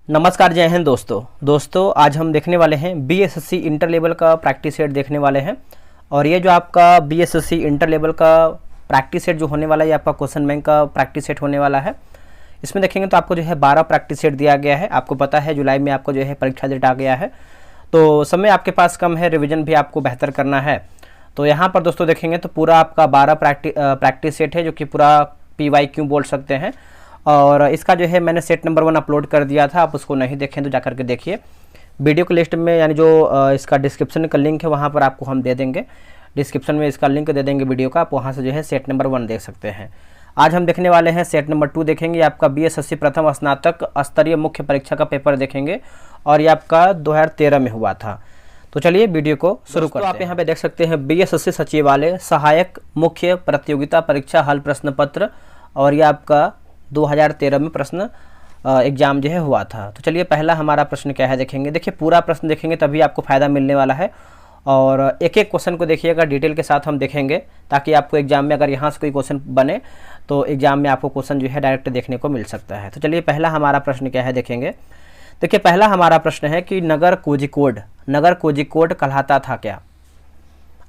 नमस्कार, जय हिंद दोस्तों आज हम देखने वाले हैं बीएसएससी इंटर लेवल का प्रैक्टिस सेट देखने वाले हैं। और ये जो आपका बीएसएससी इंटर लेवल का प्रैक्टिस सेट जो होने वाला है, ये आपका क्वेश्चन बैंक का प्रैक्टिस सेट होने वाला है। इसमें देखेंगे तो आपको जो है 12 प्रैक्टिस सेट दिया गया है। आपको पता है जुलाई में आपको जो है परीक्षा डेट आ गया है, तो समय आपके पास कम है, रिविजन भी आपको बेहतर करना है। तो यहाँ पर दोस्तों देखेंगे तो पूरा आपका 12 प्रैक्टिस सेट है, जो कि पूरा PYQ बोल सकते हैं। और इसका जो है मैंने सेट नंबर 1 अपलोड कर दिया था, आप उसको नहीं देखें तो जाकर के देखिए। वीडियो के लिस्ट में यानी जो इसका डिस्क्रिप्शन का लिंक है वहाँ पर आपको हम दे देंगे, डिस्क्रिप्शन में इसका लिंक दे देंगे वीडियो का, आप वहाँ से जो है सेट नंबर 1 देख सकते हैं। आज हम देखने वाले हैं सेट नंबर 2 देखेंगे। आपका बीएसएससी प्रथम स्नातक स्तरीय मुख्य परीक्षा का पेपर देखेंगे, और ये आपका 2013 में हुआ था। तो चलिए वीडियो को शुरू करते हैं। आप यहाँ पे देख सकते हैं बीएसएससी सचिवालय सहायक मुख्य प्रतियोगिता परीक्षा हल प्रश्न पत्र, और ये आपका 2013 में प्रश्न एग्जाम जो है हुआ था। तो चलिए पहला हमारा प्रश्न क्या है देखेंगे। देखिए पूरा प्रश्न देखेंगे तभी आपको फ़ायदा मिलने वाला है, और एक एक क्वेश्चन को देखिएगा डिटेल के साथ हम देखेंगे, ताकि आपको एग्जाम में अगर यहाँ से कोई क्वेश्चन बने तो एग्जाम में आपको क्वेश्चन जो है डायरेक्ट देखने को मिल सकता है। तो चलिए पहला हमारा प्रश्न क्या है देखेंगे। देखिए पहला हमारा प्रश्न है कि नगर कोझिकोड कहलाता था क्या।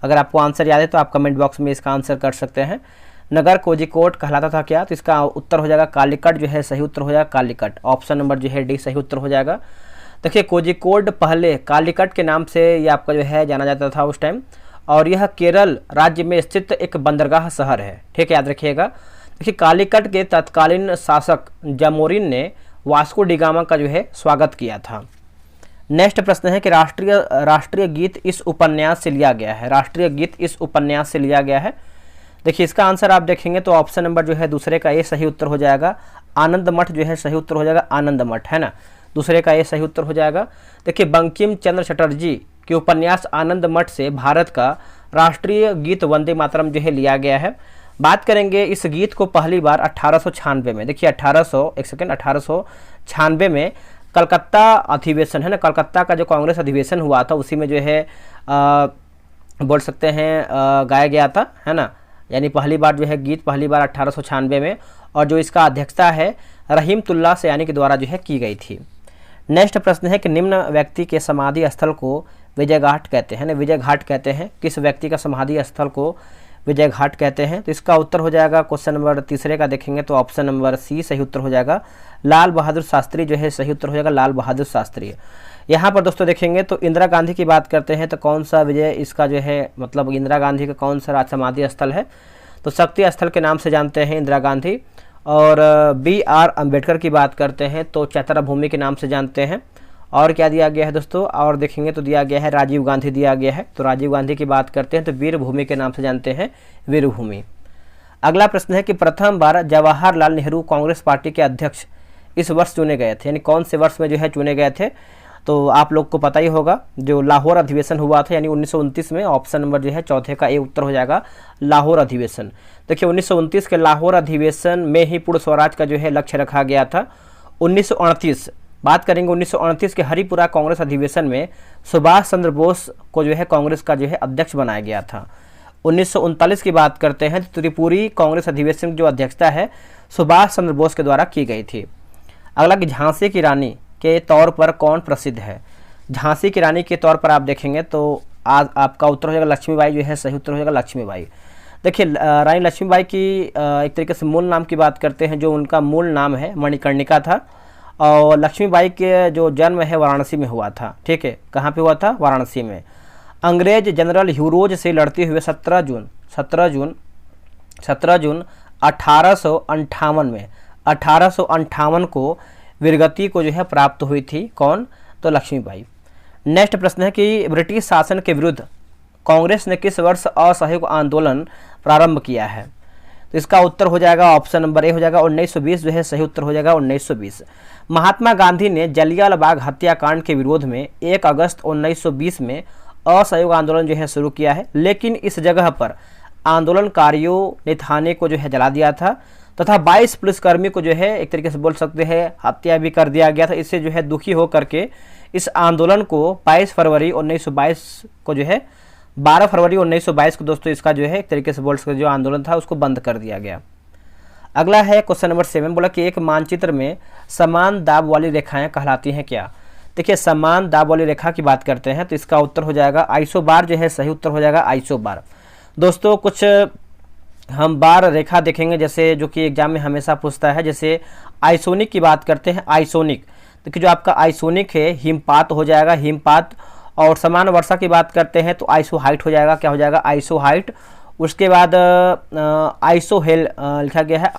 अगर आपको आंसर याद है तो आप कमेंट बॉक्स में इसका आंसर कर सकते हैं। नगर कोझिकोड कहलाता था क्या, तो इसका उत्तर हो जाएगा कालीकट, जो है सही उत्तर हो जाएगा कालीकट। ऑप्शन नंबर जो है डी सही उत्तर हो जाएगा। देखिए कोझिकोड पहले कालीकट के नाम से ये आपका जो है जाना जाता था उस टाइम, और यह केरल राज्य में स्थित एक बंदरगाह शहर है, ठीक है, याद रखिएगा। देखिए कालीकट के तत्कालीन शासक जामोरिन ने वास्को डी गामा का जो है स्वागत किया था। नेक्स्ट प्रश्न है कि राष्ट्रीय गीत इस उपन्यास से लिया गया है। राष्ट्रीय गीत इस उपन्यास से लिया गया है। देखिए इसका आंसर आप देखेंगे तो ऑप्शन नंबर जो है दूसरे का ये सही उत्तर हो जाएगा। आनंद मठ जो है सही उत्तर हो जाएगा, आनंद मठ है ना, दूसरे का ये सही उत्तर हो जाएगा। देखिए बंकिम चंद्र चटर्जी के उपन्यास आनंद मठ से भारत का राष्ट्रीय गीत वंदे मातरम जो है लिया गया है। बात करेंगे इस गीत को पहली बार 1896 में, देखिए 1896 में कलकत्ता अधिवेशन है ना, कलकत्ता का जो कांग्रेस अधिवेशन हुआ था उसी में जो है बोल सकते हैं गाया गया था, है ना। यानी पहली बार जो है गीत पहली बार 1896 में, और जो इसका अध्यक्षता है रहीमतुल्लाह सयानी के द्वारा जो है की गई थी। नेक्स्ट प्रश्न है कि निम्न व्यक्ति के समाधि स्थल को विजय घाट कहते हैं ना, विजय घाट कहते हैं। किस व्यक्ति का समाधि स्थल को विजय घाट कहते हैं, तो इसका उत्तर हो जाएगा क्वेश्चन नंबर तीसरे का देखेंगे तो ऑप्शन नंबर सी सही उत्तर हो जाएगा। लाल बहादुर शास्त्री जो है सही उत्तर हो जाएगा, लाल बहादुर शास्त्री। यहाँ पर दोस्तों देखेंगे तो इंदिरा गांधी की बात करते हैं तो कौन सा विजय इसका जो है मतलब इंदिरा गांधी का कौन सा समाधि स्थल है, तो शक्ति स्थल के नाम से जानते हैं इंदिरा गांधी। और BR अम्बेडकर की बात करते हैं तो चैतन्य भूमि के नाम से जानते हैं। और क्या दिया गया है दोस्तों, और देखेंगे तो दिया गया है राजीव गांधी दिया गया है, तो राजीव गांधी की बात करते हैं तो वीर भूमि के नाम से जानते हैं, वीर भूमि। अगला प्रश्न है कि प्रथम बार जवाहरलाल नेहरू कांग्रेस पार्टी के अध्यक्ष इस वर्ष चुने गए थे, यानी कौन से वर्ष में जो है चुने गए थे, तो आप लोग को पता ही होगा जो लाहौर अधिवेशन हुआ था, यानी 1929 में। ऑप्शन नंबर जो है चौथे का ए उत्तर हो जाएगा, लाहौर अधिवेशन। देखिए 1929 के लाहौर अधिवेशन में ही पूर्ण स्वराज का जो है लक्ष्य रखा गया था। 1938 बात करेंगे 1938 के हरिपुरा कांग्रेस अधिवेशन में सुभाष चंद्र बोस को जो है कांग्रेस का जो है अध्यक्ष बनाया गया था। 1939 की बात करते हैं तो त्रिपुरी कांग्रेस अधिवेशन की जो अध्यक्षता है सुभाष चंद्र बोस के द्वारा की गई थी। अगला कि झांसी की रानी के तौर पर कौन प्रसिद्ध है। झांसी की रानी के तौर पर आप देखेंगे तो आज आपका उत्तर हो जाएगा लक्ष्मीबाई जो है सही उत्तर हो जाएगा, लक्ष्मीबाई। देखिए रानी लक्ष्मीबाई की एक तरीके से मूल नाम की बात करते हैं, जो उनका मूल नाम है मणिकर्णिका था, और लक्ष्मीबाई के जो जन्म है वाराणसी में हुआ था, ठीक है। कहाँ पे हुआ था, वाराणसी में। अंग्रेज जनरल ह्यूरोज से लड़ते हुए 17 जून 1858 को वीरगति को जो है प्राप्त हुई थी, कौन, तो लक्ष्मीबाई। नेक्स्ट प्रश्न है कि ब्रिटिश शासन के विरुद्ध कांग्रेस ने किस वर्ष असहयोग आंदोलन प्रारंभ किया है, तो इसका उत्तर हो जाएगा ऑप्शन नंबर ए हो जाएगा 1920 जो है सही उत्तर हो जाएगा 1920। महात्मा गांधी ने जलियांवाला बाग हत्याकांड के विरोध में 1 अगस्त 1920 में असहयोग आंदोलन जो है शुरू किया है, लेकिन इस जगह पर आंदोलनकारियों ने थाने को जो है जला दिया था, तथा 22 पुलिसकर्मी को जो है एक तरीके से बोल सकते हैं हत्या भी कर दिया गया था। इससे जो है दुखी हो करके इस आंदोलन को 22 फरवरी 1922 को जो है 12 फरवरी 1922 को दोस्तों इसका जो है एक तरीके से बोल सकते जो आंदोलन था उसको बंद कर दिया गया। अगला है क्वेश्चन नंबर 7, बोला कि एक मानचित्र में समान दाब वाली रेखाएं कहलाती हैं क्या। देखिए समान दाब वाली रेखा की बात करते हैं तो इसका उत्तर हो जाएगा आइसोबार, जो है सही उत्तर हो जाएगा आइसोबार। दोस्तों कुछ हम बार रेखा देखेंगे जैसे जो कि एग्जाम में हमेशा पूछता है, जैसे आइसोनिक की बात करते हैं। आइसोनिक देखिए जो आपका आइसोनिक है हिमपात हो जाएगा, हिमपात। और समान वर्षा की बात करते हैं तो आइसोहाइट हो जाएगा, क्या हो जाएगा आइसोहाइट। उसके बाद आइसोहेल लिखा गया है,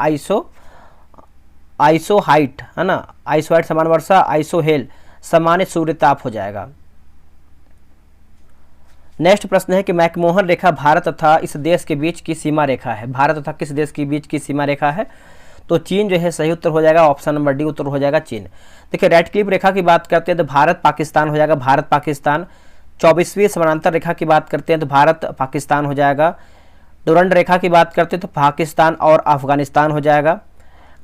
आइसोहाइट है ना, आइसोहाइट समान वर्षा, आइसोहेल सामान्य सूर्यताप हो जाएगा। नेक्स्ट प्रश्न है कि मैकमोहन रेखा भारत तथा इस देश के बीच की सीमा रेखा है। भारत तथा किस देश के बीच की सीमा रेखा है, तो चीन जो है सही उत्तर हो जाएगा, ऑप्शन नंबर डी उत्तर हो जाएगा चीन। देखिए रेडक्लिफ रेखा की बात करते हैं तो भारत पाकिस्तान हो जाएगा, भारत पाकिस्तान। 24वीं समानांतर रेखा की बात करते हैं तो भारत पाकिस्तान हो जाएगा। डुरंड रेखा की बात करते हैं तो पाकिस्तान और अफगानिस्तान हो जाएगा।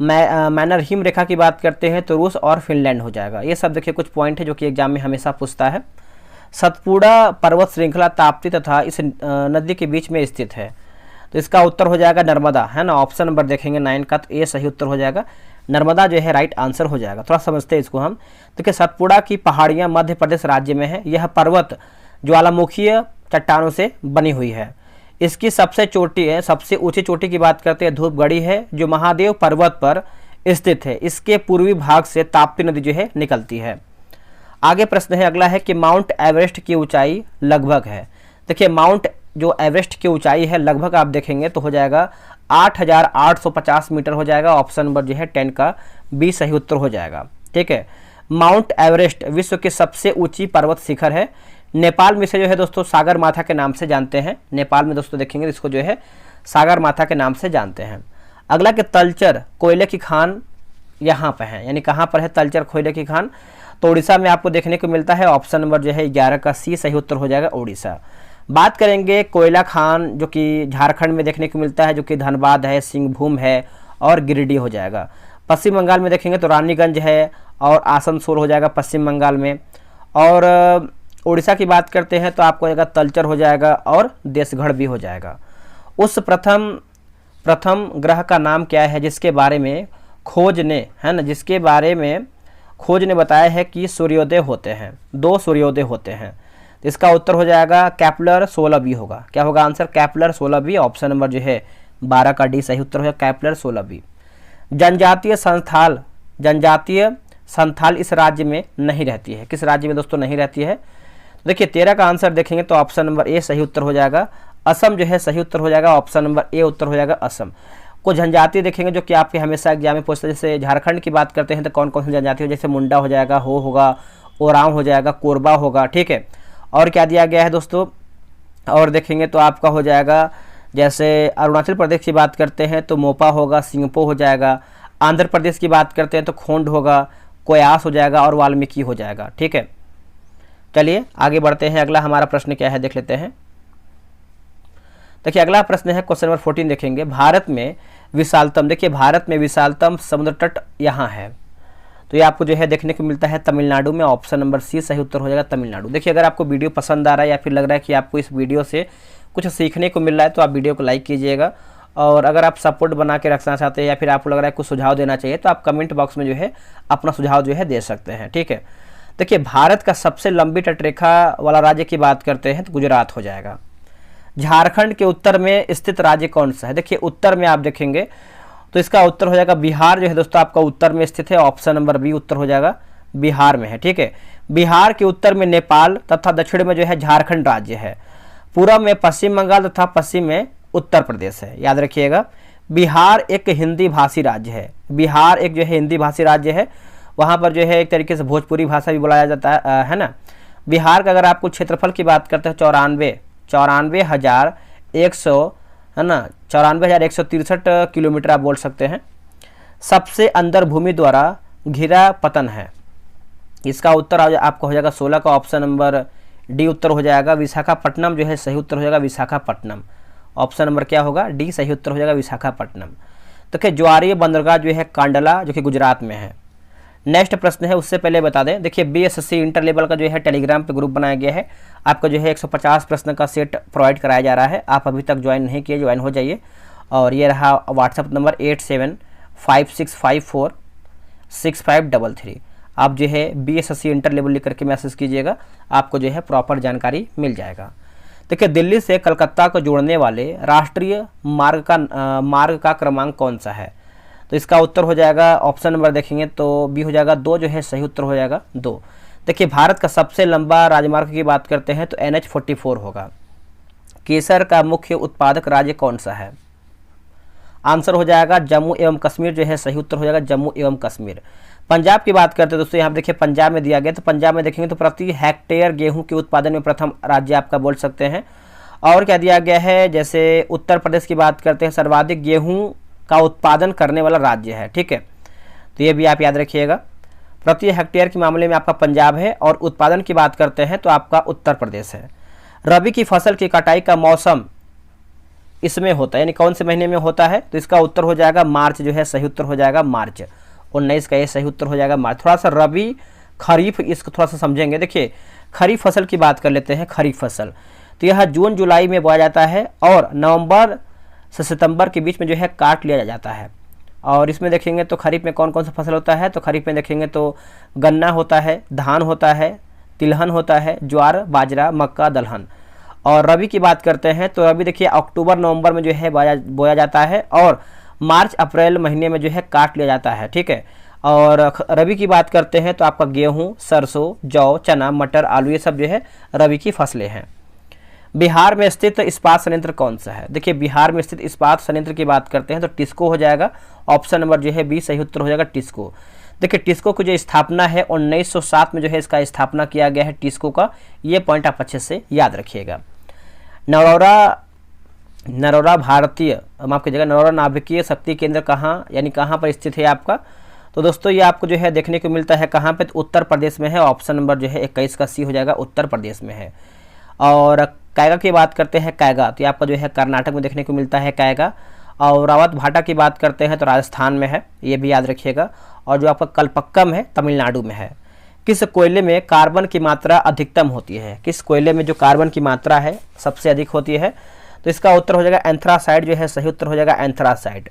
मैनरहिम रेखा की बात करते हैं तो रूस और फिनलैंड हो जाएगा। ये सब देखिए कुछ पॉइंट है जो कि एग्जाम में हमेशा पूछता है। सतपुड़ा पर्वत श्रृंखला ताप्ती तथा इस नदी के बीच में स्थित है, तो इसका उत्तर हो जाएगा नर्मदा, है ना। ऑप्शन नंबर देखेंगे 9 का, तो ये सही उत्तर हो जाएगा नर्मदा, जो है राइट आंसर हो जाएगा। थोड़ा समझते हैं इसको हम। देखिए सतपुड़ा की पहाड़ियाँ मध्य प्रदेश राज्य में है। यह पर्वत ज्वालामुखीय चट्टानों से बनी हुई है। इसकी सबसे चोटी है, सबसे ऊंची चोटी की बात करते हैं धूपगढ़ी है, जो महादेव पर्वत पर स्थित है। इसके पूर्वी भाग से ताप्ती नदी जो है निकलती है। आगे प्रश्न है अगला है कि माउंट एवरेस्ट की ऊंचाई लगभग है। देखिए माउंट जो एवरेस्ट की ऊंचाई है लगभग आप देखेंगे तो हो जाएगा 8,850 मीटर हो जाएगा। ऑप्शन नंबर जो है 10 का बी सही उत्तर हो जाएगा, ठीक है। माउंट एवरेस्ट विश्व की सबसे ऊंची पर्वत शिखर है। नेपाल में से जो है दोस्तों सागर माथा के नाम से जानते हैं। नेपाल में दोस्तों देखेंगे इसको जो है सागर माथा के नाम से जानते हैं। अगला कि तलचर कोयले की खान यहाँ पर है, यानी कहाँ पर है तलचर कोयले की खान, तो उड़ीसा में आपको देखने को मिलता है। ऑप्शन नंबर जो है 11 का सी सही उत्तर हो जाएगा उड़ीसा। बात करेंगे कोयला खान जो कि झारखंड में देखने को मिलता है, जो कि धनबाद है, सिंहभूम है और गिरिडीह हो जाएगा। पश्चिम बंगाल में देखेंगे तो रानीगंज है और आसनसोल हो जाएगा पश्चिम बंगाल में। और उड़ीसा की बात करते हैं तो आपको जाएगा तलचर हो जाएगा और देशगढ़ भी हो जाएगा। उस प्रथम ग्रह का नाम क्या है जिसके बारे में खोज ने, है ना, जिसके बारे में खोज ने बताया है कि सूर्योदय होते हैं, 2 सूर्योदय होते हैं। तो इसका उत्तर हो जाएगा कैप्लर 16b होगा। क्या होगा answer, Kepler 16b। Option number जो है 12 का डी सही उत्तर हो जाएगा कैप्लर 16b। जनजातीय संथाल इस राज्य में नहीं रहती है। किस राज्य में दोस्तों नहीं रहती है, देखिए 13 का आंसर देखेंगे तो ऑप्शन नंबर ए सही उत्तर हो जाएगा। असम जो है सही उत्तर हो जाएगा, ऑप्शन नंबर ए उत्तर हो जाएगा असम। कुछ जनजाति देखेंगे जो कि आपके हमेशा एग्जाम में पूछते हैं। जैसे झारखंड की बात करते हैं तो कौन कौन सी जनजाति हो, जैसे मुंडा हो जाएगा, हो होगा, ओरांव हो जाएगा, कोरबा होगा, ठीक है। और क्या दिया गया है दोस्तों, और देखेंगे तो आपका हो जाएगा जैसे अरुणाचल प्रदेश की बात करते हैं तो मोपा होगा, सिंगपो हो जाएगा। आंध्र प्रदेश की बात करते हैं तो खोंड होगा, कोयास हो जाएगा और वाल्मीकि हो जाएगा, ठीक है। चलिए आगे बढ़ते हैं। अगला हमारा प्रश्न क्या है देख लेते हैं। देखिए अगला प्रश्न है क्वेश्चन नंबर 14 देखेंगे। भारत में विशालतम, देखिए भारत में विशालतम समुद्र तट यहाँ है, तो ये आपको जो है देखने को मिलता है तमिलनाडु में। ऑप्शन नंबर सी सही उत्तर हो जाएगा तमिलनाडु। देखिए अगर आपको वीडियो पसंद आ रहा है या फिर लग रहा है कि आपको इस वीडियो से कुछ सीखने को मिल रहा है तो आप वीडियो को लाइक कीजिएगा। और अगर आप सपोर्ट बना के रखना चाहते हैं या फिर आपको लग रहा है कुछ सुझाव देना चाहिए तो आप कमेंट बॉक्स में जो है अपना सुझाव जो है दे सकते हैं, ठीक है। देखिए भारत का सबसे लंबी तटरेखा वाला राज्य की बात करते हैं तो गुजरात हो जाएगा। झारखंड के उत्तर में स्थित राज्य कौन सा है, देखिए उत्तर में आप देखेंगे तो इसका उत्तर हो जाएगा बिहार, जो है दोस्तों आपका उत्तर में स्थित है। ऑप्शन नंबर बी उत्तर हो जाएगा बिहार में है, ठीक है। बिहार के उत्तर में नेपाल तथा दक्षिण में जो है झारखंड राज्य है। पूर्व में पश्चिम बंगाल तथा पश्चिम में उत्तर प्रदेश है। याद रखिएगा बिहार एक हिंदी भाषी राज्य है। बिहार एक जो है हिंदी भाषी राज्य है, वहाँ पर जो है एक तरीके से भोजपुरी भाषा भी बुलाया जाता है ना। बिहार का अगर आपको क्षेत्रफल की बात करते हैं 94,100 है ना, 94,163 किलोमीटर आप बोल सकते हैं। सबसे अंदर भूमि द्वारा घिरा पतन है, इसका उत्तर आपका हो जाएगा 16 का ऑप्शन नंबर डी उत्तर हो जाएगा। विशाखापट्टनम जो है सही उत्तर हो जाएगा विशाखापट्टनम। ऑप्शन नंबर क्या होगा, डी सही उत्तर हो जाएगा विशाखापट्टनम। तो क्या ज्वारीय बंदरगाह जो है कांडला जो कि गुजरात में है। नेक्स्ट प्रश्न है, उससे पहले बता दें, देखिए बीएसएससी इंटर लेवल का जो है टेलीग्राम पे ग्रुप बनाया गया है। आपका जो है 150 प्रश्न का सेट प्रोवाइड कराया जा रहा है। आप अभी तक ज्वाइन नहीं किए, ज्वाइन हो जाइए। और ये रहा व्हाट्सअप नंबर 87 56546533। आप जो है BSSC इंटर लेवल लिख करके मैसेज कीजिएगा, आपको जो है प्रॉपर जानकारी मिल जाएगा। देखिए, दिल्ली से कलकत्ता को जोड़ने वाले राष्ट्रीय मार्ग का क्रमांक कौन सा है? तो इसका उत्तर हो जाएगा, ऑप्शन नंबर देखेंगे तो बी हो जाएगा 2, जो है सही उत्तर हो जाएगा 2। देखिए, भारत का सबसे लंबा राजमार्ग की बात करते हैं तो NH-44 होगा। केसर का मुख्य उत्पादक राज्य कौन सा है? आंसर हो जाएगा जम्मू एवं कश्मीर, जो है सही उत्तर हो जाएगा जम्मू एवं कश्मीर। पंजाब की बात करते हैं दोस्तों, यहाँ देखिए पंजाब में दिया गया, तो पंजाब में देखेंगे तो प्रति हेक्टेयर गेहूं के उत्पादन में प्रथम राज्य आपका बोल सकते हैं। और क्या दिया गया है, जैसे उत्तर प्रदेश की बात करते हैं, सर्वाधिक गेहूं का उत्पादन करने वाला राज्य है। ठीक है, तो ये भी आप याद रखिएगा। प्रति हेक्टेयर के मामले में आपका पंजाब है, और उत्पादन की बात करते हैं तो आपका उत्तर प्रदेश है। रबी की फसल की कटाई का मौसम इसमें होता है, यानी कौन से महीने में होता है? तो इसका उत्तर हो जाएगा मार्च, जो है सही उत्तर हो जाएगा मार्च। 19 का ये सही उत्तर हो जाएगा मार्च। थोड़ा सा रबी खरीफ इसको थोड़ा सा समझेंगे। देखिए, खरीफ फसल की बात कर लेते हैं। खरीफ फसल तो यह जून जुलाई में बोया जाता है, और नवंबर से सितंबर के बीच में जो है काट लिया जाता है। और इसमें देखेंगे तो खरीफ में कौन कौन सा फसल होता है? तो खरीफ में देखेंगे तो गन्ना होता है, धान होता है, तिलहन होता है, ज्वार, बाजरा, मक्का, दलहन। और रबी की बात करते हैं तो रबी देखिए अक्टूबर नवंबर में जो है बोया जाता है, और मार्च अप्रैल महीने में जो है काट लिया जाता है। ठीक है, और रबी की बात करते हैं तो आपका गेहूं, सरसों, जौ, चना, मटर, आलू, ये सब जो है रबी की फसलें हैं। बिहार में स्थित इस्पात संयंत्र कौन सा है? देखिए, बिहार में स्थित इस्पात संयंत्र की बात करते हैं तो टिस्को हो जाएगा। ऑप्शन नंबर जो है बी सही उत्तर हो जाएगा, टिस्को। देखिए, टिस्को की जो स्थापना है 1907 में जो है इसका स्थापना किया गया है टिस्को का। ये पॉइंट आप अच्छे से याद रखिएगा। नरौरा भारतीय, माफ कीजिएगा, नरौरा नाभिकीय शक्ति केंद्र कहाँ, यानी कहाँ पर स्थित है आपका? तो दोस्तों ये आपको जो है देखने को मिलता है कहाँ पे? तो उत्तर प्रदेश में है। ऑप्शन नंबर जो है 21 का सी हो जाएगा, उत्तर प्रदेश में है। और कैगा की बात करते हैं, कैगा तो ये आपका जो है कर्नाटक में देखने को मिलता है कैगा। और रावत भाटा की बात करते हैं तो राजस्थान में है, ये भी याद रखिएगा। और जो आपका कलपक्कम है तमिलनाडु में है। किस कोयले में कार्बन की मात्रा अधिकतम होती है? किस कोयले में जो कार्बन की मात्रा है सबसे अधिक होती है? तो इसका उत्तर हो जाएगा एंथ्रासाइड, जो है सही उत्तर हो जाएगा एंथ्रासाइड।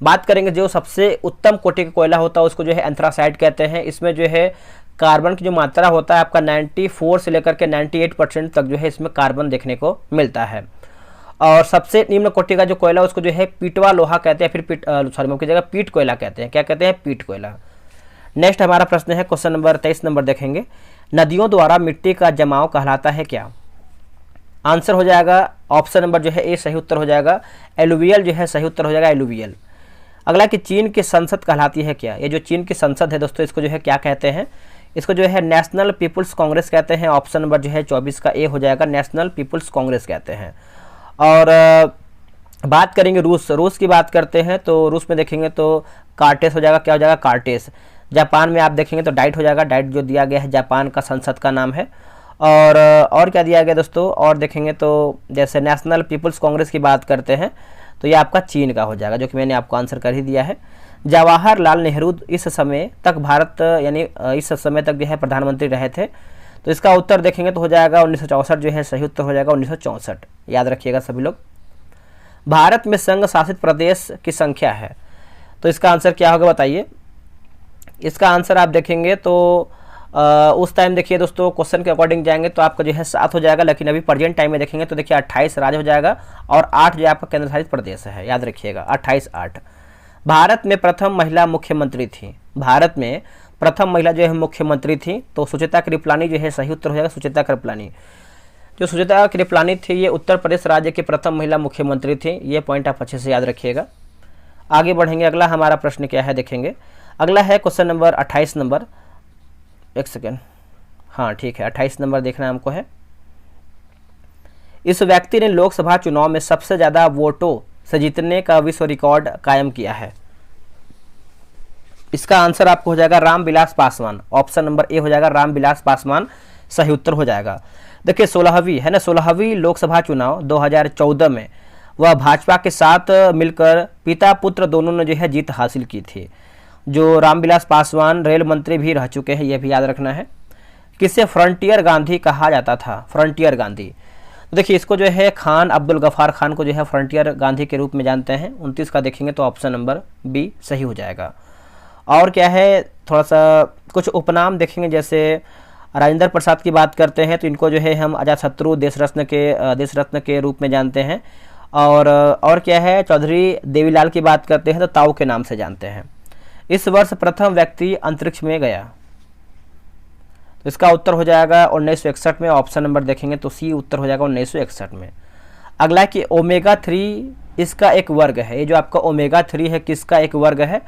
बात करेंगे जो सबसे उत्तम कोटि का कोयला होता है उसको जो है एंथ्रासाइड कहते हैं। इसमें जो है कार्बन की जो मात्रा होता है आपका 94 से लेकर के 98% तक जो है इसमें कार्बन देखने को मिलता है। और सबसे निम्न कोटि का जो कोयला उसको जो है पीटवा लोहा कहते हैं, फिर पीट कोयला कहते हैं। क्या कहते हैं? पीट कोयला। नेक्स्ट हमारा प्रश्न है क्वेश्चन नंबर 23 नंबर देखेंगे। नदियों द्वारा मिट्टी का जमाव कहलाता है क्या? आंसर हो जाएगा ऑप्शन नंबर जो है ए सही उत्तर हो जाएगा, एलुवियल, जो है सही उत्तर हो जाएगा एलुवियल। अगला कि चीन की संसद कहलाती है क्या? ये जो चीन की संसद है दोस्तों इसको जो है क्या कहते हैं? इसको जो है नेशनल पीपुल्स कांग्रेस कहते हैं। ऑप्शन नंबर जो है 24 का ए हो जाएगा, नेशनल पीपुल्स कांग्रेस कहते हैं। और बात करेंगे रूस की बात करते हैं तो रूस में देखेंगे तो कार्टेस हो जाएगा। क्या हो जाएगा? कार्टेस। जापान में आप देखेंगे तो डाइट हो जाएगा, डाइट जो दिया गया है जापान का संसद का नाम है। और क्या दिया गया दोस्तों? और देखेंगे तो जैसे नेशनल पीपुल्स कांग्रेस की बात करते हैं तो ये आपका चीन का हो जाएगा, जो कि मैंने आपको आंसर कर ही दिया है। जवाहरलाल नेहरू इस समय तक इस समय तक जो है प्रधानमंत्री रहे थे, तो इसका उत्तर देखेंगे तो हो जाएगा 1964, जो है सही उत्तर हो जाएगा 1964। याद रखिएगा सभी लोग। भारत में संघ शासित प्रदेश की संख्या है, तो इसका आंसर क्या होगा बताइए? इसका आंसर आप देखेंगे तो उस टाइम देखिए दोस्तों क्वेश्चन के अकॉर्डिंग जाएंगे तो आपका जो है 7 हो जाएगा, लेकिन अभी प्रेजेंट टाइम में देखेंगे तो देखिए 28 राज्य हो जाएगा और 8 जो आपका केंद्र शासित प्रदेश है। याद रखिएगा 28-8। भारत में प्रथम महिला मुख्यमंत्री थी। भारत में प्रथम महिला जो है मुख्यमंत्री थी तो सुचेता कृपलानी, जो है सही उत्तर हो जाएगा सुचेता कृपलानी। जो सुचेता कृपलानी थी ये उत्तर प्रदेश राज्य की प्रथम महिला मुख्यमंत्री थी। ये पॉइंट आप अच्छे से याद रखिएगा। आगे बढ़ेंगे, अगला हमारा प्रश्न क्या है देखेंगे। अगला है क्वेश्चन नंबर 28 नंबर, एक सेकेंड, हाँ ठीक है 28 नंबर देखना हमको है। इस व्यक्ति ने लोकसभा चुनाव में सबसे ज्यादा वोटों से जीतने का विश्व रिकॉर्ड कायम किया है। इसका आंसर आपको हो जाएगा रामविलास पासवान। ऑप्शन नंबर ए हो जाएगा रामविलास पासवान, सही उत्तर हो जाएगा। देखिए 16वीं लोकसभा चुनाव 2014 में वह भाजपा के साथ मिलकर पिता पुत्र दोनों ने जो है जीत हासिल की थी। जो रामविलास पासवान रेल मंत्री भी रह चुके हैं, यह भी याद रखना है। किसे फ्रंटियर गांधी कहा जाता था? फ्रंटियर गांधी, तो देखिए इसको जो है खान अब्दुल गफ़ार खान को जो है फ्रंटियर गांधी के रूप में जानते हैं। 29 का देखेंगे तो ऑप्शन नंबर बी सही हो जाएगा। और क्या है, थोड़ा सा कुछ उपनाम देखेंगे, जैसे राजेंद्र प्रसाद की बात करते हैं तो इनको जो है हम अजातशत्रु देश रत्न के रूप में जानते हैं। और क्या है, चौधरी देवीलाल की बात करते हैं तो ताऊ के नाम से जानते हैं। इस वर्ष प्रथम व्यक्ति अंतरिक्ष में गया, तो इसका उत्तर हो जाएगा 1961 में। ऑप्शन नंबर देखेंगे तो सी उत्तर हो जाएगा 1961 में। अगला कि ओमेगा 3 इसका एक वर्ग है। ये जो आपका ओमेगा 3 है किसका एक वर्ग है?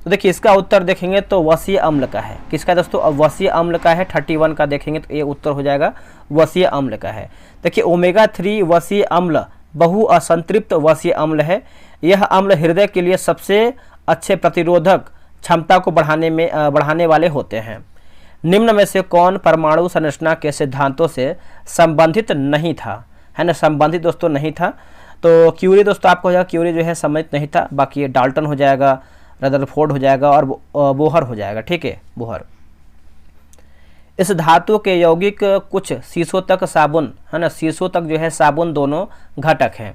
तो देखिए इसका उत्तर देखेंगे तो वसीय अम्ल का है। किसका दोस्तों? वसीय अम्ल का है। 31 का देखेंगे तो ये उत्तर हो जाएगा वसीय अम्ल का है। देखिए ओमेगा 3 वसीय अम्ल बहु असंतृप्त वसीय अम्ल है। यह अम्ल हृदय के लिए सबसे अच्छे प्रतिरोधक क्षमता को बढ़ाने वाले होते हैं। निम्न में से कौन परमाणु संरचना के सिद्धांतों से संबंधित नहीं था? है ना, संबंधित दोस्तों नहीं था। तो क्यूरी दोस्तों आपको हो जाएगा, क्यूरी जो है संबंधित नहीं था। बाकी ये डाल्टन हो जाएगा, रदरफोर्ड हो जाएगा और बोहर हो जाएगा। ठीक है, बोहर। इस धातु के यौगिक कुछ शीशों तक साबुन, है ना, शीशों तक जो है साबुन दोनों घटक हैं।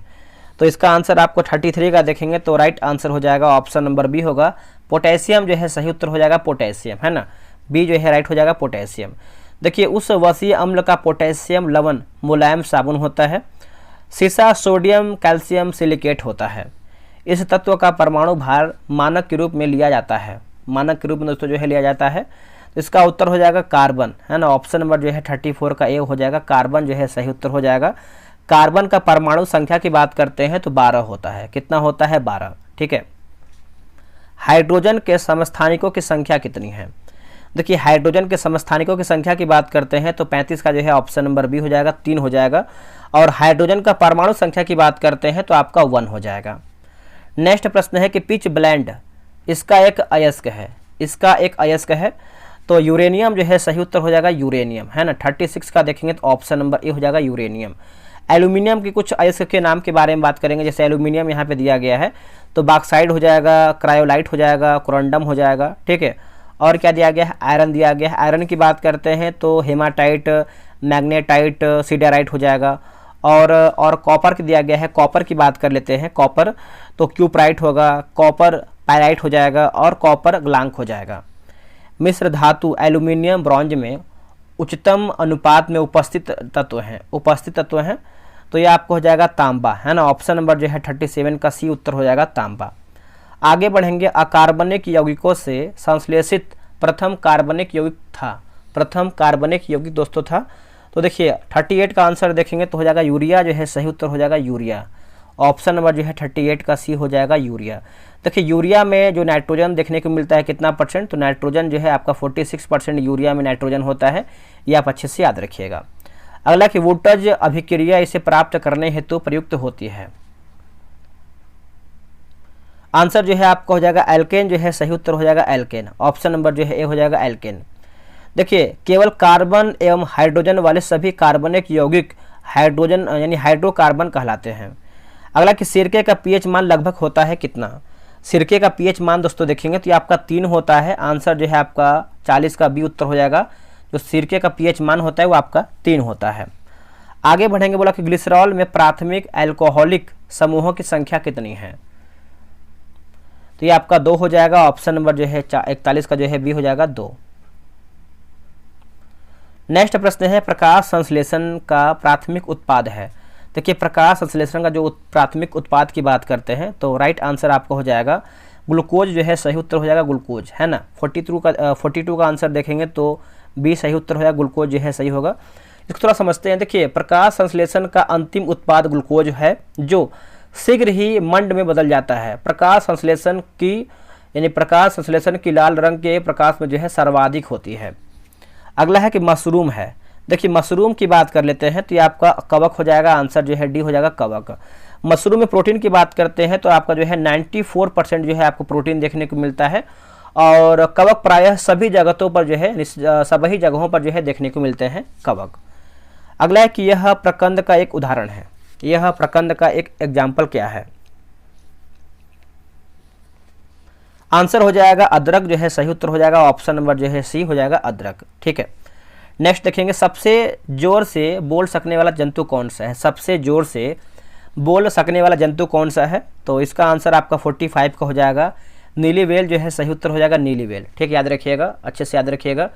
तो इसका आंसर आपको 33 का देखेंगे तो राइट आंसर हो जाएगा ऑप्शन नंबर बी होगा। पोटेशियम जो है सही उत्तर हो जाएगा पोटेशियम, है ना, बी जो है राइट हो जाएगा पोटेशियम। देखिए उस वसीय अम्ल का पोटेशियम लवण मुलायम साबुन होता है। शीशा सोडियम कैल्शियम सिलिकेट होता है। इस तत्व का परमाणु भार मानक के रूप में लिया जाता है। मानक के रूप में दोस्तों जो है लिया जाता है। तो इसका उत्तर हो जाएगा कार्बन, है ना, ऑप्शन नंबर जो है 34 का ए हो जाएगा। कार्बन जो है सही उत्तर हो जाएगा। कार्बन का परमाणु संख्या की बात करते हैं तो 12 होता है। कितना होता है? 12। ठीक है। हाइड्रोजन के समस्थानिकों की संख्या कितनी है? देखिए हाइड्रोजन के समस्थानिकों की संख्या की बात करते हैं तो 35 का जो है ऑप्शन नंबर बी हो जाएगा, 3 हो जाएगा। और हाइड्रोजन का परमाणु संख्या की बात करते हैं तो आपका 1 हो जाएगा। नेक्स्ट प्रश्न है कि पिच ब्लेंड इसका एक अयस्क है। इसका एक अयस्क है तो यूरेनियम जो है सही उत्तर हो जाएगा यूरेनियम, है ना। 36 का देखेंगे तो ऑप्शन नंबर ए हो जाएगा यूरेनियम। एल्यूमिनियम की कुछ अयस्क के नाम के बारे में बात करेंगे। जैसे एल्यूमिनियम यहाँ पे दिया गया है तो बॉक्साइड हो जाएगा, क्रायोलाइट हो जाएगा, कोरंडम हो जाएगा। ठीक है। और क्या दिया गया है? आयरन दिया गया है। आयरन की बात करते हैं तो हेमाटाइट, मैग्नेटाइट, सीडेराइट हो जाएगा। और कॉपर की दिया गया है। कॉपर की बात कर लेते हैं। कॉपर तो क्यूप्राइट होगा, कॉपर पायराइट हो जाएगा और कॉपर ग्लांक हो जाएगा। मिश्र धातु एल्यूमिनियम ब्रॉन्ज में उच्चतम अनुपात में उपस्थित तत्व हैं तो ये आपको हो जाएगा तांबा, है ना। ऑप्शन नंबर जो है 37 का सी उत्तर हो जाएगा तांबा। आगे बढ़ेंगे। अकार्बनिक यौगिकों से संश्लेषित प्रथम कार्बनिक यौगिक था। प्रथम कार्बनिक यौगिक दोस्तों था तो देखिए 38 का आंसर देखेंगे तो हो जाएगा यूरिया, जो है सही उत्तर हो जाएगा यूरिया। ऑप्शन नंबर जो है 38 का सी हो जाएगा यूरिया। देखिए यूरिया में जो नाइट्रोजन देखने को मिलता है कितना परसेंट? तो नाइट्रोजन जो है आपका 46% यूरिया में नाइट्रोजन होता है। ये आप अच्छे से याद रखिएगा। अगला कि वुटज अभिक्रिया इसे प्राप्त करने हेतु प्रयुक्त होती है। आंसर जो है आपका हो जाएगा एल्केन, जो है सही उत्तर हो जाएगा एल्केन। ऑप्शन नंबर जो है ए हो जाएगा एल्केन। देखिए केवल कार्बन एवं हाइड्रोजन वाले सभी कार्बनिक यौगिक हाइड्रोजन यानी हाइड्रोकार्बन कहलाते हैं। अगला कि सिरके का पीएच मान लगभग होता है कितना? सिरके का पीएच मान दोस्तों देखेंगे तो ये आपका 3 होता है। आंसर जो है आपका 40 का बी उत्तर हो जाएगा। जो सिरके का पीएच मान होता है वो आपका 3 होता है। आगे बढ़ेंगे। बोला कि ग्लिसरॉल में प्राथमिक एल्कोहलिक समूहों की संख्या कितनी है? तो ये आपका 2 हो जाएगा। ऑप्शन नंबर जो है 41 का जो है बी हो जाएगा 2। नेक्स्ट प्रश्न है प्रकाश संश्लेषण का प्राथमिक उत्पाद है। देखिए प्रकाश संश्लेषण का जो प्राथमिक उत्पाद की बात करते हैं तो राइट आंसर आपको हो जाएगा ग्लूकोज, जो है सही उत्तर हो जाएगा ग्लूकोज, है ना। 42 का आंसर देखेंगे तो बी सही उत्तर हो जाएगा ग्लूकोज, जो है सही होगा। इसको थोड़ा समझते हैं। देखिए प्रकाश संश्लेषण का अंतिम उत्पाद ग्लूकोज है जो शीघ्र ही मंड में बदल जाता है। प्रकाश संश्लेषण की लाल रंग के प्रकाश में जो है सर्वाधिक होती है। अगला है कि मशरूम है। देखिए मशरूम की बात कर लेते हैं तो ये आपका कवक हो जाएगा। आंसर जो है डी हो जाएगा कवक। मशरूम में प्रोटीन की बात करते हैं तो आपका जो है 94% जो है आपको प्रोटीन देखने को मिलता है। और कवक प्रायः सभी जगहों पर जो है सभी जगहों पर जो है देखने को मिलते हैं कवक। अगला है कि यह प्रकंद का एक उदाहरण है। यह प्रकंद का एक एग्जाम्पल क्या है? आंसर हो जाएगा अदरक, जो है सही उत्तर हो जाएगा। ऑप्शन नंबर जो है सी हो जाएगा अदरक। ठीक है। नेक्स्ट देखेंगे सबसे जोर से बोल सकने वाला जंतु कौन सा है, सबसे जोर से बोल सकने वाला जंतु कौन सा है, तो इसका आंसर आपका 45 का हो जाएगा, नीली व्हेल जो है सही उत्तर हो जाएगा, नीली व्हेल। ठीक, याद रखिएगा, अच्छे से याद रखिएगा।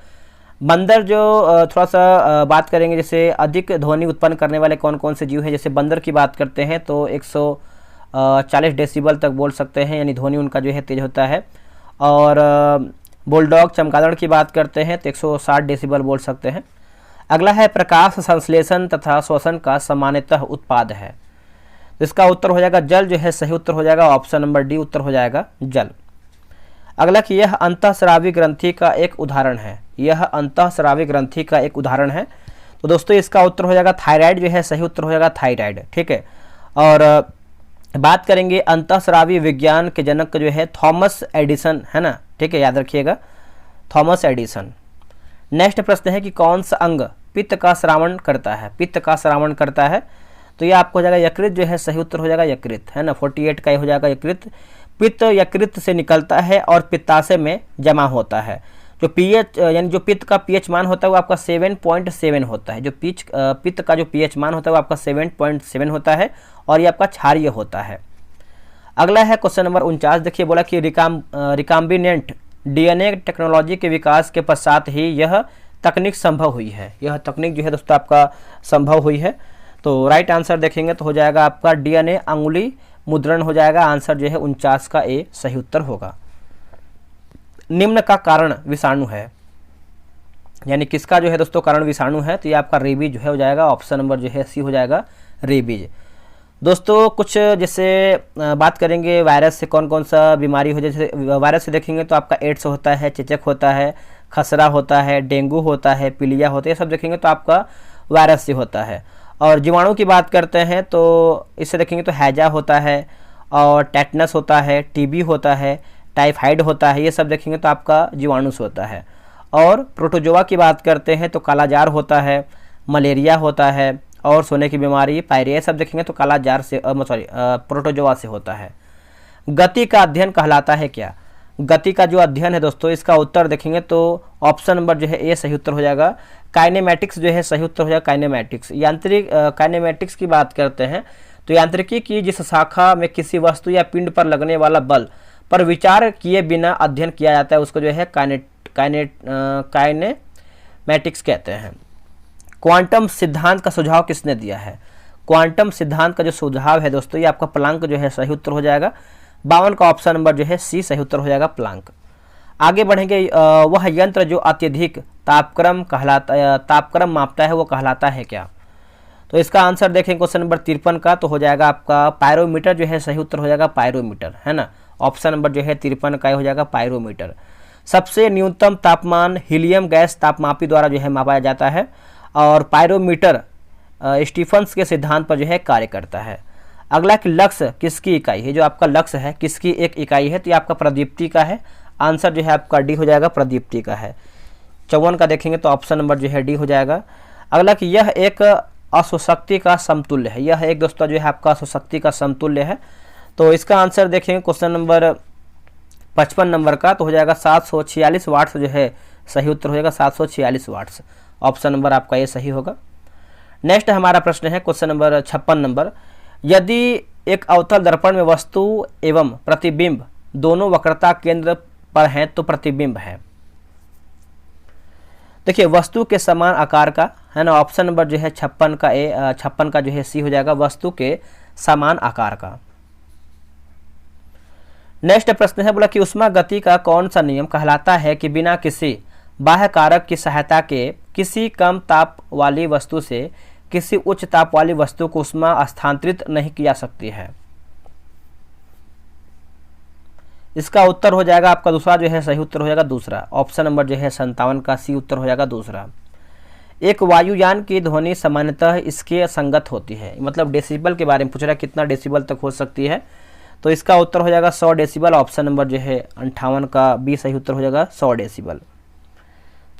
बंदर जो थोड़ा सा बात करेंगे, जैसे अधिक ध्वनि उत्पन्न करने वाले कौन कौन से जीव हैं, जैसे बंदर की बात करते हैं तो 140 डेसिबल तक बोल सकते हैं, यानी ध्वनि उनका जो है तेज होता है। और बुलडॉग चमगादड़ की बात करते हैं तो 160 डेसिबल बोल सकते हैं। अगला है प्रकाश संश्लेषण तथा श्वसन का सामान्यतः उत्पाद है, तो इसका उत्तर हो जाएगा जल जो है सही उत्तर हो जाएगा, ऑप्शन नंबर डी उत्तर हो जाएगा जल। अगला कि यह अंतःस्रावी ग्रंथि का एक उदाहरण है, यह अंतःस्रावी ग्रंथि का एक उदाहरण है, तो दोस्तों इसका उत्तर हो जाएगा थायराइड जो है सही उत्तर हो जाएगा थायराइड। ठीक है, और बात करेंगे अंतःस्रावी विज्ञान के जनक जो है थॉमस एडिसन है ना। ठीक है, याद रखिएगा थॉमस एडिसन। नेक्स्ट प्रश्न है कि कौन सा अंग पित्त का श्रावण करता है, पित्त का श्रावण करता है, तो ये आपको हो जाएगा यकृत जो है सही उत्तर हो जाएगा यकृत है ना, 48 का ये हो जाएगा यकृत। पित्त यकृत से निकलता है और पित्ताशय में जमा होता है। जो पीएच यानी जो पित्त का पीएच मान होता है वो आपका 7.7 होता है, जो पित्त का जो पीएच मान होता है वो आपका 7.7 होता है और ये आपका क्षारीय होता है। अगला है क्वेश्चन नंबर 49, देखिए बोला कि रिकाम्बिनेंट डीएनए टेक्नोलॉजी के विकास के पश्चात ही यह तकनीक संभव हुई है, यह तकनीक जो है दोस्तों आपका संभव हुई है। तो राइट आंसर देखेंगे तो हो जाएगा आपका डीएनए अंगुली मुद्रण हो जाएगा, आंसर जो है 49 का ए सही उत्तर होगा। निम्न का कारण विषाणु है, यानी किसका जो है दोस्तों कारण विषाणु है, तो ये आपका रेबीज जो है हो जाएगा, ऑप्शन नंबर जो है सी हो जाएगा रेबीज। दोस्तों कुछ जैसे बात करेंगे वायरस से कौन कौन सा बीमारी हो, जैसे वायरस से देखेंगे तो आपका एड्स होता है, चेचक होता है, खसरा होता है, डेंगू होता है, पीलिया होता है, ये सब देखेंगे तो आपका वायरस से होता है। और जीवाणु की बात करते हैं तो इससे देखेंगे तो हैजा होता है और टेटनस होता है, टीबी होता है, टाइफाइड होता है, ये सब देखेंगे तो आपका जीवाणु से होता है। और प्रोटोजोआ की बात करते हैं तो कालाजार होता है, मलेरिया होता है और सोने की बीमारी पायरिया, ये सब देखेंगे तो कालाजार से प्रोटोजोआ से होता है। गति का अध्ययन कहलाता है क्या, गति का जो अध्ययन है दोस्तों इसका उत्तर देखेंगे तो ऑप्शन नंबर जो है ए सही उत्तर हो जाएगा, काइनेमैटिक्स जो है सही उत्तर हो जाएगा काइनेमैटिक्स। यांत्रिक काइनेमैटिक्स की बात करते हैं तो यांत्रिकी की जिस शाखा में किसी वस्तु या पिंड पर लगने वाला बल पर विचार किए बिना अध्ययन किया जाता है उसको जो है काइनेमैटिक्स कहते हैं। क्वांटम सिद्धांत का सुझाव किसने दिया है, क्वांटम सिद्धांत का जो सुझाव है दोस्तों ये आपका प्लांक जो है सही उत्तर हो जाएगा, 52 का ऑप्शन नंबर जो है सी सही उत्तर हो जाएगा प्लांक। आगे बढ़ेंगे, वह यंत्र जो अत्यधिक तापक्रम मापता है वो कहलाता है क्या, तो इसका आंसर देखें क्वेश्चन नंबर 53 का, तो हो जाएगा आपका पायरोमीटर जो है सही उत्तर हो जाएगा पायरोमीटर है ना, ऑप्शन नंबर जो है 53 का हो जाएगा पायरोमीटर। सबसे न्यूनतम तापमान हीलियम गैस तापमापी द्वारा जो है मापा जाता है और पायरोमीटर स्टीफन्स के सिद्धांत पर जो है कार्य करता है। अगला कि लक्ष्य किसकी इकाई है, जो आपका लक्ष्य है किसकी एक इकाई है, तो ये आपका प्रदीप्ति का है, आंसर जो है आपका डी हो जाएगा प्रदीप्ति का है। 54 का देखेंगे तो ऑप्शन नंबर जो है डी हो जाएगा। अगला कि यह एक अश्वशक्ति का समतुल्य है, यह एक दोस्तों जो है आपका अश्वशक्ति का समतुल्य है, तो इसका आंसर देखेंगे क्वेश्चन नंबर 55 नंबर का, तो हो जाएगा 746 वाट्स जो है सही उत्तर हो जाएगा 746 वाट्स, ऑप्शन नंबर आपका ये सही होगा। नेक्स्ट हमारा प्रश्न है क्वेश्चन नंबर 56 नंबर, यदि एक अवतल दर्पण में वस्तु एवं प्रतिबिंब दोनों वक्रता केंद्र पर हैं तो प्रतिबिंब है, देखिए वस्तु के समान आकार का है ना, ऑप्शन नंबर जो है 56 का जो है सी हो जाएगा, वस्तु के समान आकार का। नेक्स्ट प्रश्न है बोला कि उष्मा गति का कौन सा नियम कहलाता है कि बिना किसी बाह्य कारक की सहायता के किसी कम ताप वाली वस्तु से किसी उच्च ताप वाली वस्तु को उष्मा स्थानांतरित नहीं की जा सकती है, इसका उत्तर हो जाएगा आपका दूसरा जो है सही उत्तर हो जाएगा दूसरा, ऑप्शन नंबर जो है 57 का सी उत्तर हो जाएगा दूसरा। एक वायुयान की ध्वनि सामान्यतः इसके संगत होती है, मतलब डेसिबल के बारे में पूछ रहा है कितना डेसिबल तक हो सकती है, तो इसका उत्तर हो जाएगा 100 डेसिबल, ऑप्शन नंबर जो है 58 का बी सही उत्तर हो जाएगा 100 डेसिबल।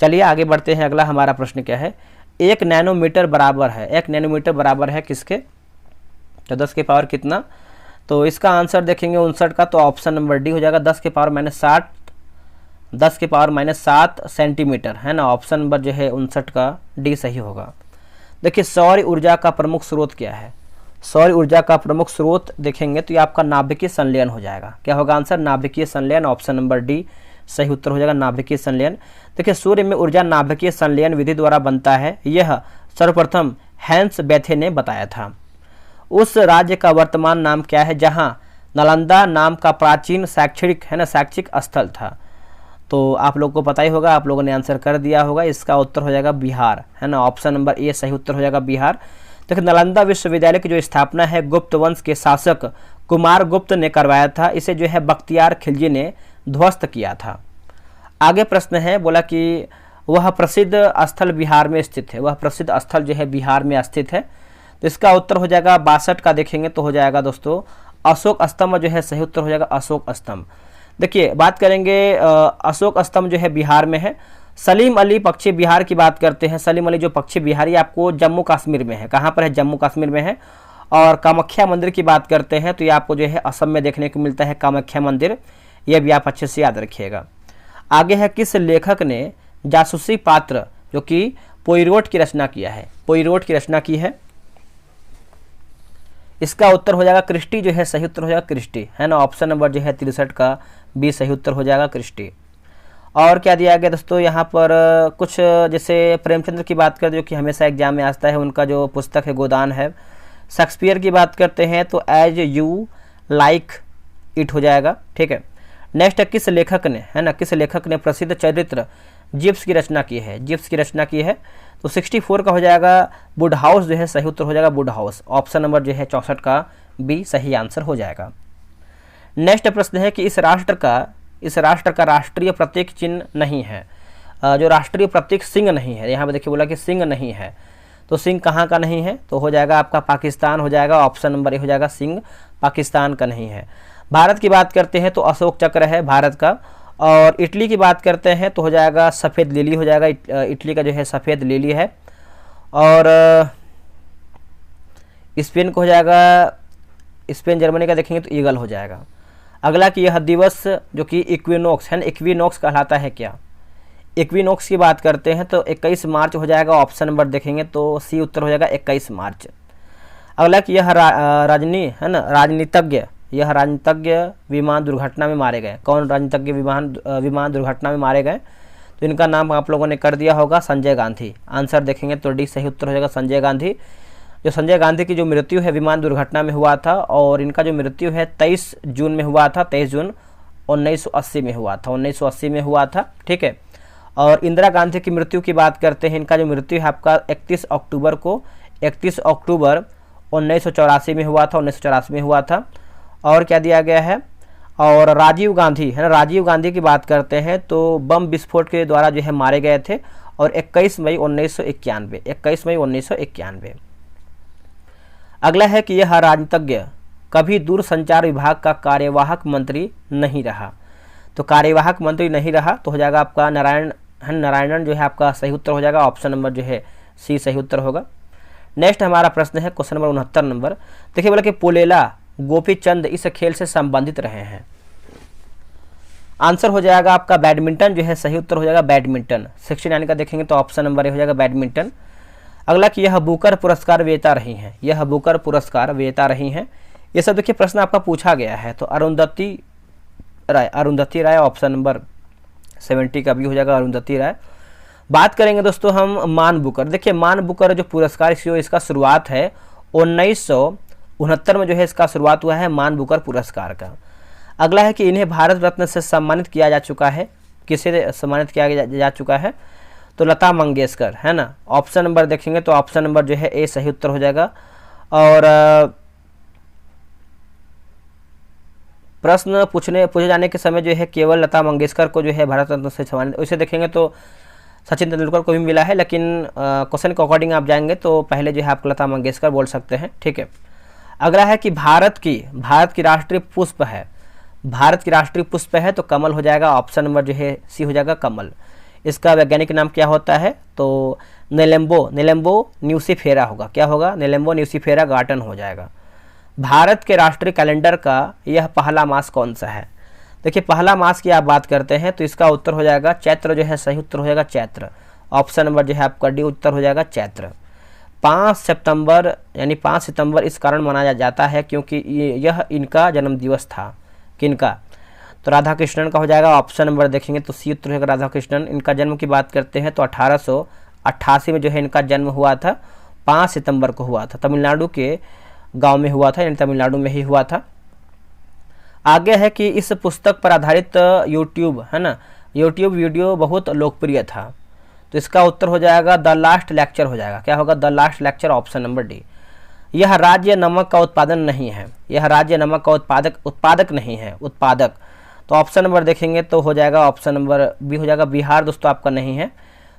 चलिए आगे बढ़ते हैं, अगला हमारा प्रश्न क्या है, 1 नैनोमीटर बराबर है, 1 नैनोमीटर बराबर है किसके, तो 10 के पावर कितना, तो इसका आंसर देखेंगे 59 का, तो ऑप्शन नंबर डी हो जाएगा 10 के पावर -60 10⁻⁷ सेंटीमीटर, है ना। ऑप्शन नंबर जो है 59 का डी सही होगा। देखिए सौर ऊर्जा का प्रमुख स्रोत क्या है? सौर ऊर्जा का प्रमुख स्रोत देखेंगे तो ये आपका नाभिकीय संलयन हो जाएगा। क्या होगा आंसर? नाभिकीय संलयन। ऑप्शन नंबर डी सही उत्तर हो जाएगा, नाभिकीय संलयन। देखिए सूर्य में ऊर्जा नाभिकीय संलयन विधि द्वारा बनता है, यह सर्वप्रथम हैंस बेथे ने बताया था। उस राज्य का वर्तमान नाम क्या है जहां नालंदा नाम का प्राचीन शैक्षणिक, है ना, शैक्षिक स्थल था? तो आप लोग को पता ही होगा, आप लोगों ने आंसर कर दिया होगा। इसका उत्तर हो जाएगा बिहार, है ना। ऑप्शन नंबर ए सही उत्तर हो जाएगा बिहार। देखिए नालंदा विश्वविद्यालय की जो स्थापना है गुप्त वंश के शासक कुमार गुप्त ने करवाया था। इसे जो है बख्तियार खिलजी ने ध्वस्त किया था। आगे प्रश्न है, बोला कि वह प्रसिद्ध स्थल बिहार में स्थित है। वह प्रसिद्ध स्थल जो है बिहार में स्थित है। तो इसका उत्तर हो जाएगा 62 का देखेंगे तो हो जाएगा दोस्तों अशोक स्तंभ जो है सही उत्तर हो जाएगा अशोक स्तंभ। देखिए बात करेंगे अशोक स्तंभ जो है बिहार में है। सलीम अली पक्षी बिहार की बात करते हैं। सलीम अली जो पक्षी बिहारी आपको जम्मू कश्मीर में है। कहाँ पर है? जम्मू कश्मीर में है। और कामाख्या मंदिर की बात करते हैं तो ये आपको जो है असम में देखने को मिलता है कामाख्या मंदिर, ये भी आप अच्छे से याद रखिएगा। आगे है किस लेखक ने जासूसी पात्र जो कि पोइरोट की रचना किया है? पोइरोट की रचना की है। इसका उत्तर हो जाएगा क्रिस्टी जो है सही उत्तर हो जाएगा क्रिस्टी, है ना। ऑप्शन नंबर जो है 63 का बी सही उत्तर हो जाएगा क्रिस्टी। और क्या दिया गया दोस्तों यहाँ पर कुछ, जैसे प्रेमचंद्र की बात करें जो कि हमेशा एग्जाम में आता है, उनका जो पुस्तक है गोदान है। शेक्सपियर की बात करते हैं तो एज यू लाइक इट हो जाएगा, ठीक है। नेक्स्ट है किस लेखक ने, है ना, किस लेखक ने प्रसिद्ध चरित्र जिप्स की रचना की है? जिप्स की रचना की है तो 64 का हो जाएगा वुडहाउस जो है सही उत्तर हो जाएगा वुडहाउस। ऑप्शन नंबर जो है 64 का बी सही आंसर हो जाएगा। नेक्स्ट प्रश्न है कि इस राष्ट्र का राष्ट्रीय प्रतीक चिन्ह नहीं है। जो राष्ट्रीय प्रतीक सिंह नहीं है, यहाँ पे देखिए बोला कि सिंह नहीं है, तो सिंह कहाँ का नहीं है? तो हो जाएगा आपका पाकिस्तान हो जाएगा। ऑप्शन नंबर ए हो जाएगा सिंह पाकिस्तान का नहीं है। भारत की बात करते हैं तो अशोक चक्र है भारत का। और इटली की बात करते हैं तो हो जाएगा सफ़ेद लिली हो जाएगा। इटली का जो है सफ़ेद लिली है। और स्पेन को हो जाएगा, स्पेन जर्मनी का देखेंगे तो ईगल हो जाएगा। अगला कि यह दिवस जो कि इक्विनोक्स है ना, इक्विनोक्स कहलाता है क्या? इक्विनोक्स की बात करते हैं तो 21 मार्च हो जाएगा। ऑप्शन नंबर देखेंगे तो सी उत्तर हो जाएगा 21 मार्च। अगला कि यह राजनी है ना, राजनीतिज्ञ, यह राजनीतिज्ञ विमान दुर्घटना में मारे गए। कौन राजनीतिज्ञ विमान दुर्घटना में मारे गए? तो इनका नाम आप लोगों ने कर दिया होगा संजय गांधी। आंसर देखेंगे तो डी सही उत्तर हो जाएगा संजय गांधी। जो संजय गांधी की जो मृत्यु है विमान दुर्घटना में हुआ था, और इनका जो मृत्यु है 23 जून में हुआ था, 23 जून 1980 में हुआ था, 1980 में हुआ था, ठीक है। और इंदिरा गांधी की मृत्यु की बात करते हैं, इनका जो मृत्यु है आपका 31 अक्टूबर 1984 में हुआ था, 1984 में हुआ था। और क्या दिया गया है? और राजीव गांधी है ना, राजीव गांधी की बात करते हैं तो बम विस्फोट के द्वारा जो है मारे गए थे, और 21 मई 1991। अगला है कि यह राजनीतिज्ञ कभी दूरसंचार विभाग का कार्यवाहक मंत्री नहीं रहा। तो कार्यवाहक मंत्री नहीं रहा तो हो जाएगा आपका नारायणन जो है आपका सही उत्तर हो जाएगा। ऑप्शन नंबर जो है सी सही उत्तर होगा। नेक्स्ट हमारा प्रश्न है क्वेश्चन नंबर 69 नंबर। देखिए बोला कि पुलेला गोपीचंद इस खेल से संबंधित रहे हैं। आंसर हो जाएगा आपका बैडमिंटन जो है सही उत्तर हो जाएगा बैडमिंटन। 69 का देखेंगे तो ऑप्शन नंबर ए हो जाएगा बैडमिंटन। अगला कि यह बुकर पुरस्कार विजेता रही हैं, यह बुकर पुरस्कार विजेता रही हैं। ये सब देखिए प्रश्न आपका पूछा गया है। तो अरुंधति राय ऑप्शन नंबर 70 का भी हो जाएगा अरुंधति राय। बात करेंगे दोस्तों हम मान बुकर। देखिए मान बुकर जो पुरस्कार इसका शुरुआत है 1969 में जो है इसका शुरुआत हुआ है मान बुकर पुरस्कार का। अगला है कि इन्हें भारत रत्न से सम्मानित किया जा चुका है। किसे सम्मानित किया जा चुका है? तो लता मंगेशकर, है ना। ऑप्शन नंबर देखेंगे तो ऑप्शन नंबर जो है ए सही उत्तर हो जाएगा। और प्रश्न पूछे जाने के समय जो है केवल लता मंगेशकर को जो है भारत रत्न से सम्मानित, उसे देखेंगे तो सचिन तेंदुलकर को भी मिला है, लेकिन क्वेश्चन के अकॉर्डिंग आप जाएंगे तो पहले जो है आप लता मंगेशकर बोल सकते हैं, ठीक है। अगला है कि भारत की राष्ट्रीय पुष्प है, भारत की राष्ट्रीय पुष्प है तो कमल हो जाएगा। ऑप्शन नंबर जो है सी हो जाएगा कमल। इसका वैज्ञानिक नाम क्या होता है? तो नेलेम्बो न्यूसीफेरा होगा। क्या होगा? नेलेम्बो न्यूसीफेरा गार्टन हो जाएगा। भारत के राष्ट्रीय कैलेंडर का यह पहला मास कौन सा है? देखिए पहला मास की आप बात करते हैं तो इसका उत्तर हो जाएगा चैत्र, जो है सही उत्तर हो जाएगा चैत्र। ऑप्शन नंबर जो है आपका डी उत्तर हो जाएगा चैत्र। 5 सितंबर यानी 5 सितंबर इस कारण मनाया जाता है क्योंकि यह इनका जन्म दिवस था। किनका? तो राधा कृष्णन का हो जाएगा। ऑप्शन नंबर देखेंगे तो सी उत्तर होगा राधा कृष्णन। इनका जन्म की बात करते हैं तो 1888 में जो है इनका जन्म हुआ था, 5 सितंबर को हुआ था। तमिलनाडु के गांव में हुआ था, यानी तमिलनाडु में ही हुआ था। आगे है कि इस पुस्तक पर आधारित यूट्यूब, है ना, यूट्यूब वीडियो बहुत लोकप्रिय था। तो इसका उत्तर हो जाएगा द लास्ट लेक्चर हो जाएगा। क्या होगा? The last lecture. Option number D. यह राज्य नमक का उत्पादन नहीं है, यह राज्य नमक का उत्पादक नहीं है, उत्पादक। तो ऑप्शन नंबर देखेंगे तो हो जाएगा ऑप्शन नंबर बी हो जाएगा बिहार दोस्तों, आपका नहीं है।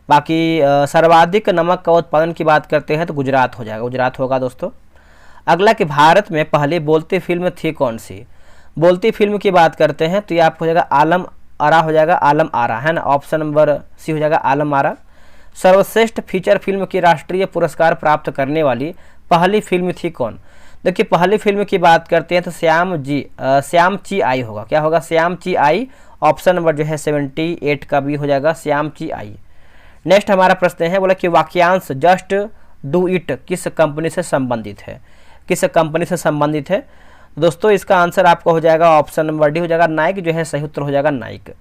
बाकी सर्वाधिक नमक का उत्पादन की बात करते हैं तो गुजरात हो जाएगा, गुजरात होगा दोस्तों। अगला कि भारत में पहली बोलती फिल्म थी कौन सी? बोलती फिल्म की बात करते हैं तो ये आपको हो जाएगा आलम आरा हो जाएगा, आलम आरा, है ना। ऑप्शन नंबर सी हो जाएगा आलम आरा। सर्वश्रेष्ठ फीचर फिल्म की राष्ट्रीय पुरस्कार प्राप्त करने वाली पहली फिल्म थी कौन? देखिए पहली फिल्म की बात करते हैं तो श्याम ची आई होगा। क्या होगा? श्याम ची आई। ऑप्शन नंबर जो है 78 का भी हो जाएगा श्याम ची आई। नेक्स्ट हमारा प्रश्न है, बोला कि वाक्यांश जस्ट डू इट किस कंपनी से संबंधित है? किस कंपनी से संबंधित है दोस्तों? इसका आंसर आपका हो जाएगा ऑप्शन नंबर डी हो जाएगा नाइक, जो है सही उत्तर हो जाएगा नाइक।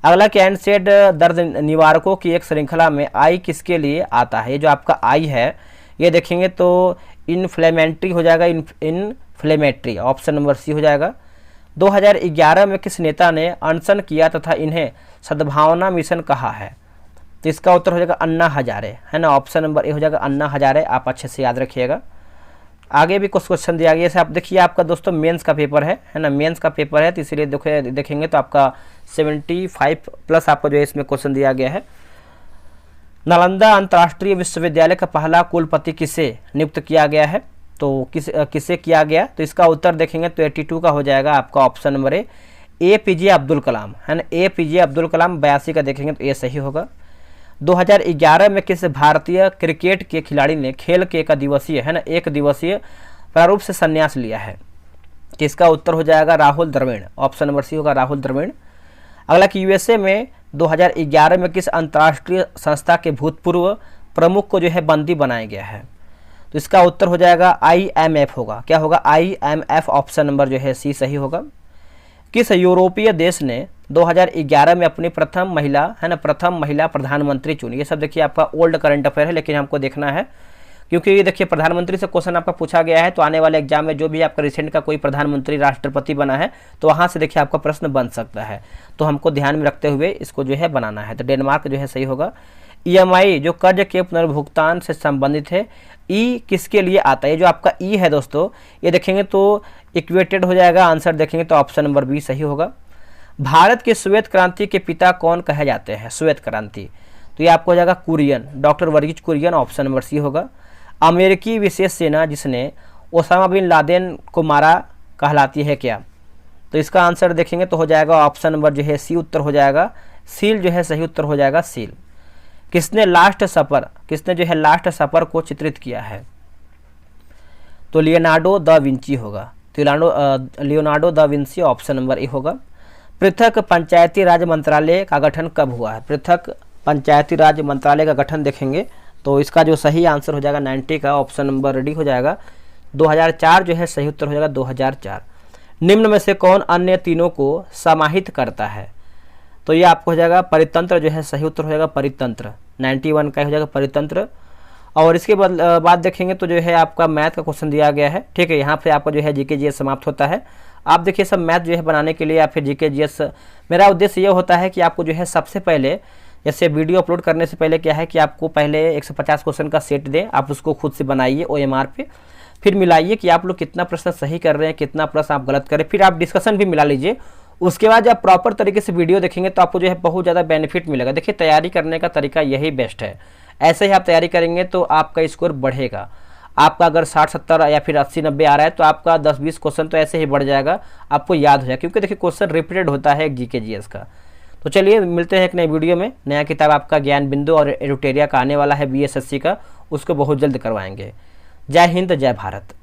अगला कि एनसेड दर्द निवारकों की एक श्रृंखला में आई किसके लिए आता है? ये जो आपका आई है ये देखेंगे तो इन्फ्लेमेटरी हो जाएगा, इन्फ्लेमेटरी। ऑप्शन नंबर सी हो जाएगा। 2011 में किस नेता ने अनशन किया तथा इन्हें सद्भावना मिशन कहा है? तो इसका उत्तर हो जाएगा अन्ना हजारे, है ना। ऑप्शन नंबर ए हो जाएगा अन्ना हजारे। आप अच्छे से याद रखिएगा। आगे भी कुछ क्वेश्चन दिया गया, जैसे आप देखिए आपका दोस्तों मेंस का पेपर है ना, मेंस का पेपर है तो इसीलिए देखेंगे तो आपका 75 प्लस आपका जो है इसमें क्वेश्चन दिया गया है। नालंदा अंतर्राष्ट्रीय विश्वविद्यालय का पहला कुलपति किसे नियुक्त किया गया है? तो किसे किया गया? तो इसका उत्तर देखेंगे तो 82 का हो जाएगा आपका option number A, APJ Abdul Kalam, है ना। APJ अब्दुल कलाम। 82 का देखेंगे तो ये सही होगा। 2011 में किस भारतीय क्रिकेट के खिलाड़ी ने खेल के एक दिवसीय, है ना, एक दिवसीय प्रारूप से संन्यास लिया है? इसका उत्तर हो जाएगा Rahul Dravid. Option number C होगा राहुल द्रविड़। अगला कि USA में 2011 में किस अंतर्राष्ट्रीय संस्था के भूतपूर्व प्रमुख को जो है बंदी बनाया गया है? तो इसका उत्तर हो जाएगा IMF होगा। क्या होगा? IMF। ऑप्शन नंबर जो है सी सही होगा। किस यूरोपीय देश ने 2011 में अपनी प्रथम महिला, है ना, प्रथम महिला प्रधानमंत्री चुनी? ये सब देखिए आपका ओल्ड करंट अफेयर है, लेकिन हमको देखना है क्योंकि ये देखिए प्रधानमंत्री से क्वेश्चन आपका पूछा गया है, तो आने वाले एग्जाम में जो भी आपका रिसेंट का कोई प्रधानमंत्री राष्ट्रपति बना है तो वहाँ से देखिए आपका प्रश्न बन सकता है, तो हमको ध्यान में रखते हुए इसको जो है बनाना है। तो डेनमार्क जो है सही होगा। EMI जो कर्ज के पुनर्भुगतान से संबंधित है, ई किसके लिए आता है? ये जो आपका ई है दोस्तों ये देखेंगे तो इक्वेटेड हो जाएगा। आंसर देखेंगे तो ऑप्शन नंबर बी सही होगा। भारत के श्वेत क्रांति के पिता कौन कहे जाते हैं? श्वेत क्रांति, तो ये आपको हो जाएगा Kurien, doctor Verghese Kurien. Option number C होगा। अमेरिकी विशेष सेना जिसने ओसामा बिन लादेन को मारा कहलाती है क्या? तो इसका आंसर देखेंगे तो हो जाएगा ऑप्शन नंबर जो है सी उत्तर हो जाएगा सील, जो है सही उत्तर हो जाएगा सील। किसने जो है लास्ट सफर को चित्रित किया है? तो लियोनार्डो दा विंची होगा। तो Leonardo da Vinci. Option number ए होगा। पृथक पंचायती राज मंत्रालय का गठन कब हुआ है? पृथक पंचायती राज मंत्रालय का गठन देखेंगे तो इसका जो सही आंसर हो जाएगा 90 का। ऑप्शन नंबर डी हो जाएगा 2004, जो है सही उत्तर हो जाएगा 2004। निम्न में से कौन अन्य तीनों को समाहित करता है? तो ये आपको हो जाएगा परितंत्र, जो है सही उत्तर हो जाएगा परितंत्र। 91 का हो जाएगा परितंत्र। और इसके बाद देखेंगे तो जो है आपका मैथ का क्वेश्चन दिया गया है, ठीक है। यहाँ पे आपका जो है जीके जीएस समाप्त होता है। आप देखिए सब मैथ जो है बनाने के लिए या फिर जीके जीएस, मेरा उद्देश्य ये होता है कि आपको जो है सबसे पहले जैसे वीडियो अपलोड करने से पहले क्या है कि आपको पहले 150 क्वेश्चन का सेट दें, आप उसको खुद से बनाइए OMR पे, फिर मिलाइए कि आप लोग कितना प्रश्न सही कर रहे हैं, कितना प्रश्न आप गलत करें, फिर आप डिस्कशन भी मिला लीजिए। उसके बाद जब प्रॉपर तरीके से वीडियो देखेंगे तो आपको जो है बहुत ज़्यादा बेनिफिट मिलेगा। देखिए तैयारी करने का तरीका यही बेस्ट है, ऐसे ही आप तैयारी करेंगे तो आपका स्कोर बढ़ेगा। आपका अगर 60-70 या फिर 80-90 आ रहा है तो आपका 10-20 क्वेश्चन तो ऐसे ही बढ़ जाएगा, आपको याद हो जाएगा, क्योंकि देखिए क्वेश्चन रिपीटेड होता है एक जीके जीएस का। तो चलिए मिलते हैं एक नई वीडियो में। नया किताब आपका ज्ञान बिंदु और एडुटेरिया का आने वाला है BSSC का, उसको बहुत जल्द करवाएंगे। जय हिंद, जय भारत।